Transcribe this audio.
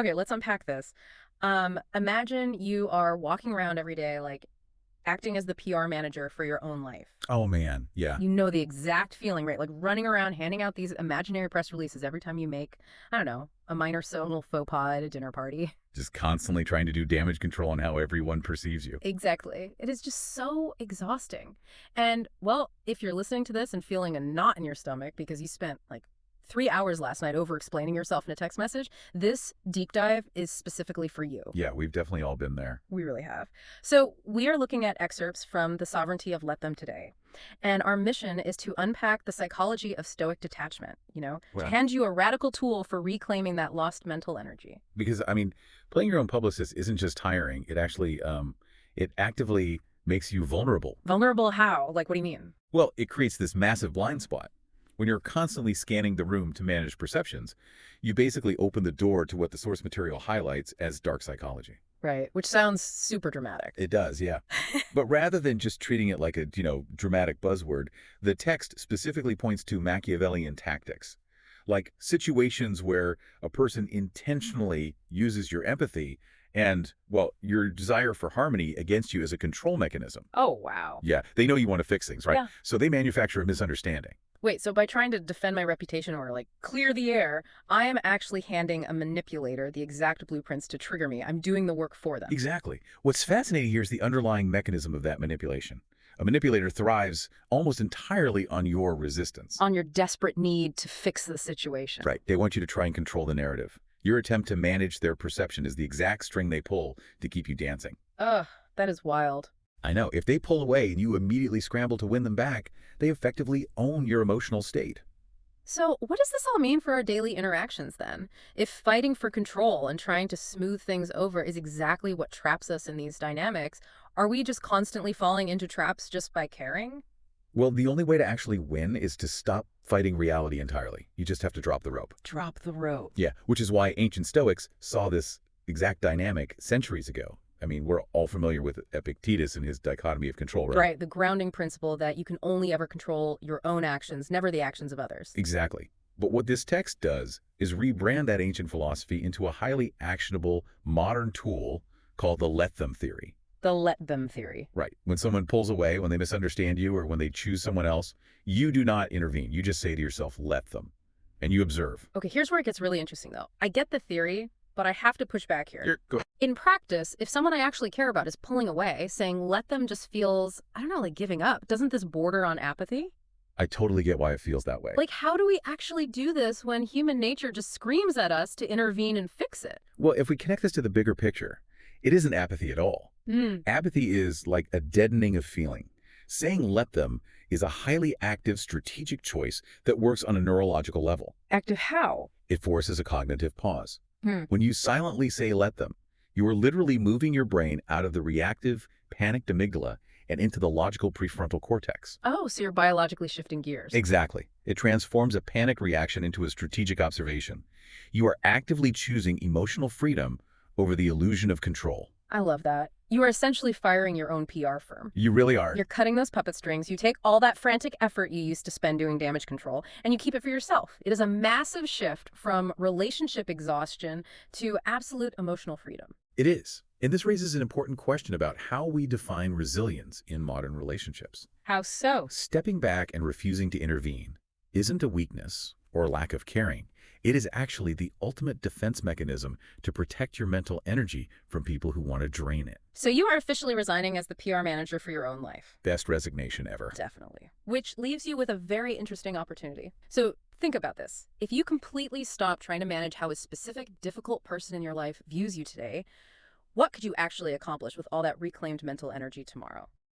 Okay, let's unpack this. Imagine you are walking around every day, like acting as the PR manager for your own life. Oh man, yeah. You know the exact feeling, right? Like running around handing out these imaginary press releases every time you make, I don't know, a minor social faux pas at a dinner party. Just constantly trying to do damage control on how everyone perceives you. Exactly. It is just so exhausting. And, well, if you're listening to this and feeling a knot in your stomach because you spent like 3 hours last night over explaining yourself in a text message, this deep dive is specifically for you. Yeah, we've definitely all been there. We really have. So, we are looking at excerpts from The Sovereignty of Let Them today. And our mission is to unpack the psychology of Stoic detachment, to Well, hand you a radical tool for reclaiming that lost mental energy. because I mean, playing your own publicist isn't just tiring. It actually, it actively makes you vulnerable. Vulnerable how? Like, what do you mean? Well, it creates this massive blind spot. When you're constantly scanning the room to manage perceptions, you basically open the door to what the source material highlights as dark psychology. Right, which sounds super dramatic. It does, yeah. But rather than just treating it like a, dramatic buzzword, the text specifically points to Machiavellian tactics, like situations where a person intentionally uses your empathy and, well, your desire for harmony against you as a control mechanism. Oh, wow. Yeah, they know you want to fix things, right? Yeah. So they manufacture a misunderstanding. Wait, so by trying to defend my reputation or like clear the air, I am actually handing a manipulator the exact blueprints to trigger me. I'm doing the work for them. Exactly. What's fascinating here is the underlying mechanism of that manipulation. A manipulator thrives almost entirely on your resistance. On your desperate need to fix the situation. Right. They want you to try and control the narrative. Your attempt to manage their perception is the exact string they pull to keep you dancing. Ugh, that is wild. I know. If they pull away and you immediately scramble to win them back, they effectively own your emotional state. So, what does this all mean for our daily interactions then? If fighting for control and trying to smooth things over is exactly what traps us in these dynamics, are we just constantly falling into traps just by caring? Well, the only way to actually win is to stop fighting reality entirely. You just have to drop the rope. Drop the rope. Yeah, which is why ancient Stoics saw this exact dynamic centuries ago. I mean, we're all familiar with Epictetus and his dichotomy of control, right? Right, the grounding principle that you can only ever control your own actions, never the actions of others. Exactly. But what this text does is rebrand that ancient philosophy into a highly actionable modern tool called the let them theory. The let them theory. Right. When someone pulls away, when they misunderstand you, or when they choose someone else, you do not intervene. You just say to yourself, let them. And you observe. Okay, here's where it gets really interesting, though. I get the theory, but I have to push back here. Go. In practice, if someone I actually care about is pulling away, saying let them just feels, I don't know, like giving up. Doesn't this border on apathy? I totally get why it feels that way. Like, how do we actually do this when human nature just screams at us to intervene and fix it? Well, if we connect this to the bigger picture, it isn't apathy at all. Apathy is like a deadening of feeling. Saying let them is a highly active strategic choice that works on a neurological level. Active how? It forces a cognitive pause. When you silently say let them, you are literally moving your brain out of the reactive, panicked amygdala and into the logical prefrontal cortex. Oh, so you're biologically shifting gears. Exactly. It transforms a panic reaction into a strategic observation. You are actively choosing emotional freedom over the illusion of control. I love that. You are essentially firing your own PR firm. You really are. You're cutting those puppet strings. You take all that frantic effort you used to spend doing damage control, and you keep it for yourself. It is a massive shift from relationship exhaustion to absolute emotional freedom. It is. And this raises an important question about how we define resilience in modern relationships. How so? Stepping back and refusing to intervene isn't a weakness or lack of caring. It is actually the ultimate defense mechanism to protect your mental energy from people who want to drain it. So you are officially resigning as the PR manager for your own life. Best resignation ever. Definitely. Which leaves you with a very interesting opportunity. So think about this. If you completely stop trying to manage how a specific, difficult person in your life views you today, what could you actually accomplish with all that reclaimed mental energy tomorrow?